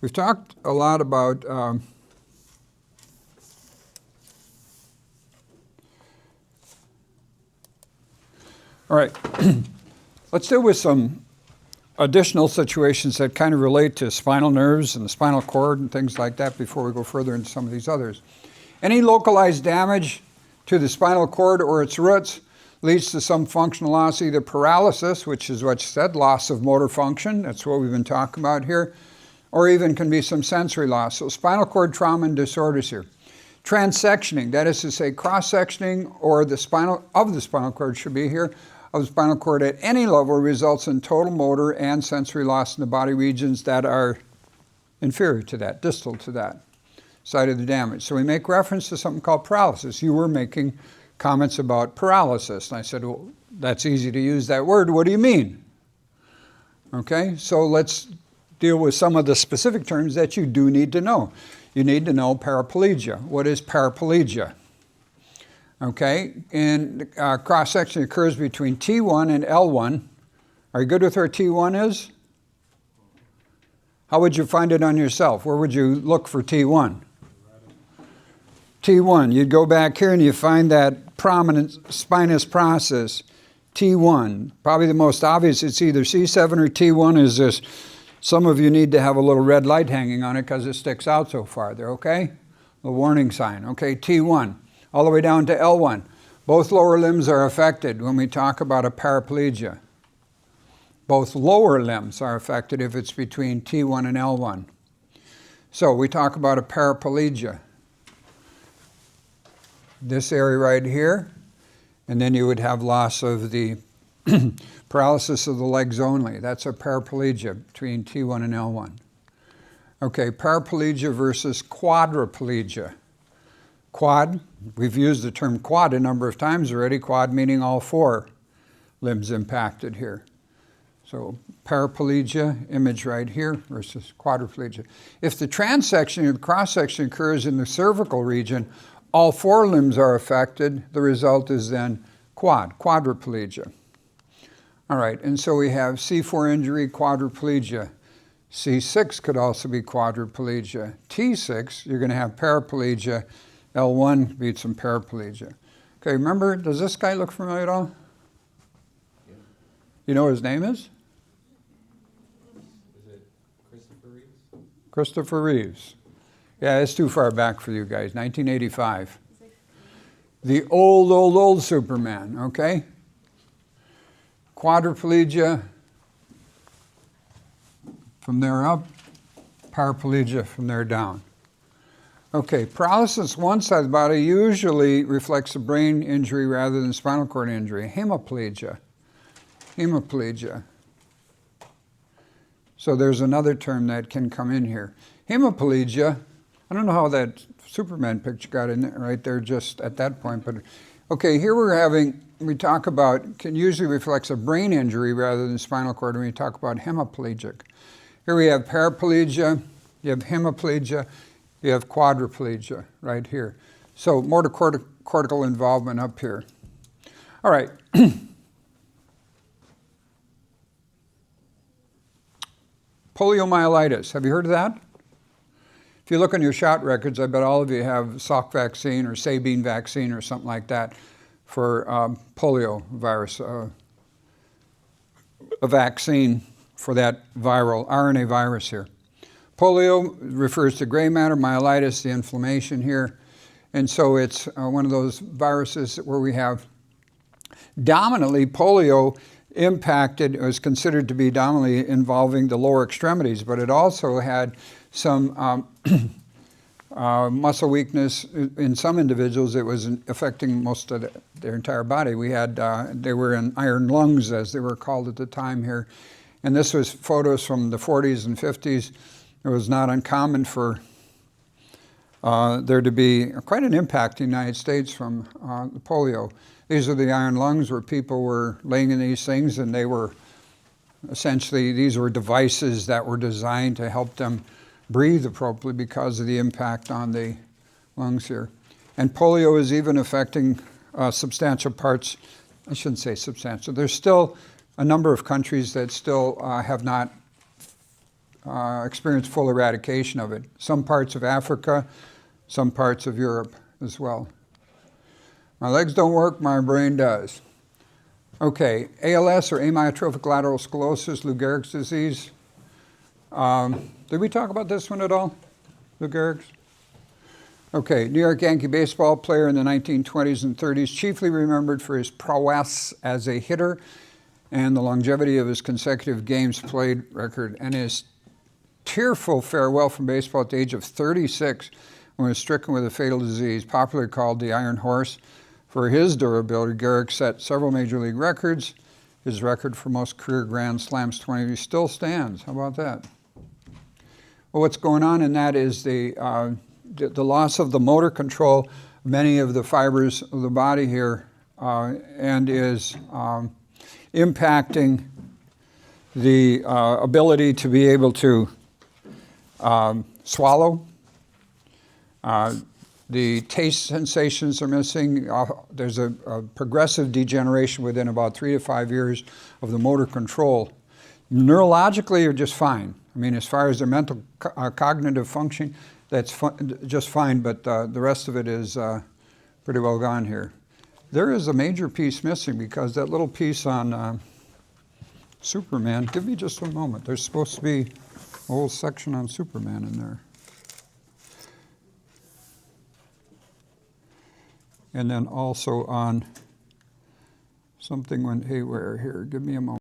We've talked a lot about all right, let's deal with some additional situations that kind of relate to spinal nerves and the spinal cord and things like that before we go further into some of these others. Any localized damage to the spinal cord or its roots leads to some functional loss, either paralysis, which is what you said, loss of motor function, that's what we've been talking about here, or even can be some sensory loss. So spinal cord trauma and disorders here. Transsectioning, that is to say cross-sectioning or the spinal cord should be here, of the spinal cord at any level results in total motor and sensory loss in the body regions that are inferior to that, distal to that side of the damage. So we make reference to something called paralysis. You were making comments about paralysis. And I said, well, that's easy to use that word. What do you mean? Okay, so let's deal with some of the specific terms that you do need to know. You need to know paraplegia. What is paraplegia? Okay, and cross-section occurs between T1 and L1. Are you good with where T1 is? How would you find it on yourself? Where would you look for T1? T1, you'd go back here and you find that prominent spinous process, T1. Probably the most obvious, it's either C7 or T1 is this. Some of you need to have a little red light hanging on it because it sticks out so far there, okay? A warning sign, okay, T1. All the way down to L1. Both lower limbs are affected when we talk about a paraplegia. Both lower limbs are affected if it's between T1 and L1. So we talk about a paraplegia. This area right here, and then you would have loss of the paralysis of the legs only. That's a paraplegia between T1 and L1. Okay, paraplegia versus quadriplegia. Quad, we've used the term quad a number of times already, quad meaning all four limbs impacted here. So paraplegia, image right here, versus quadriplegia. If the transection or cross-section occurs in the cervical region, all four limbs are affected. The result is then quadriplegia. All right, and so we have C4 injury, quadriplegia. C6 could also be quadriplegia. T6, you're going to have paraplegia. L1 could be some paraplegia. Okay, remember, does this guy look familiar at all? Yeah. You know what his name is? Is it Christopher Reeves? Christopher Reeves. Yeah, it's too far back for you guys, 1985. The old Superman, okay? Quadriplegia from there up, paraplegia from there down. Okay, paralysis one side of the body usually reflects a brain injury rather than spinal cord injury. Hemiplegia. So there's another term that can come in here. Hemiplegia, I don't know how that Superman picture got in there, right there just at that point, but okay, here we talk about, can usually reflects a brain injury rather than spinal cord when we talk about hemiplegic. Here we have paraplegia, you have hemiplegia, you have quadriplegia right here. So motor cortical involvement up here. All right. Poliomyelitis, have you heard of that? If you look on your shot records, I bet all of you have Salk vaccine or Sabine vaccine or something like that for polio virus, a vaccine for that viral RNA virus here. Polio refers to gray matter, myelitis, the inflammation here. And so it's one of those viruses where we have dominantly polio impacted, it was considered to be dominantly involving the lower extremities, but it also had some muscle weakness in some individuals. It was affecting most of their entire body. We had, they were in iron lungs, as they were called at the time here. And this was photos from the 40s and 50s. It was not uncommon for there to be quite an impact in the United States from the polio. These are the iron lungs where people were laying in these things, and they were essentially, these were devices that were designed to help them breathe appropriately because of the impact on the lungs here. And polio is even affecting substantial parts, I shouldn't say substantial, there's still a number of countries that still have not experienced full eradication of it. Some parts of Africa, some parts of Europe as well. My legs don't work, my brain does. Okay, ALS or amyotrophic lateral sclerosis, Lou Gehrig's disease. Did we talk about this one at all? Lou Gehrig's? Okay, New York Yankee baseball player in the 1920s and 30s, chiefly remembered for his prowess as a hitter and the longevity of his consecutive games played record, and his tearful farewell from baseball at the age of 36 when he was stricken with a fatal disease, popularly called the Iron Horse. For his durability, Gehrig set several major league records. His record for most career Grand Slams, 20, still stands. How about that? Well, what's going on in that is the loss of the motor control, many of the fibers of the body here, and is impacting the ability to be able to swallow. The taste sensations are missing. There's a progressive degeneration within about 3 to 5 years of the motor control. Neurologically, you're just fine. I mean, as far as their mental cognitive function, that's just fine, but the rest of it is pretty well gone here. There is a major piece missing because that little piece on Superman, give me just a moment. There's supposed to be a whole section on Superman in there. And then also on something went haywire here. Give me a moment.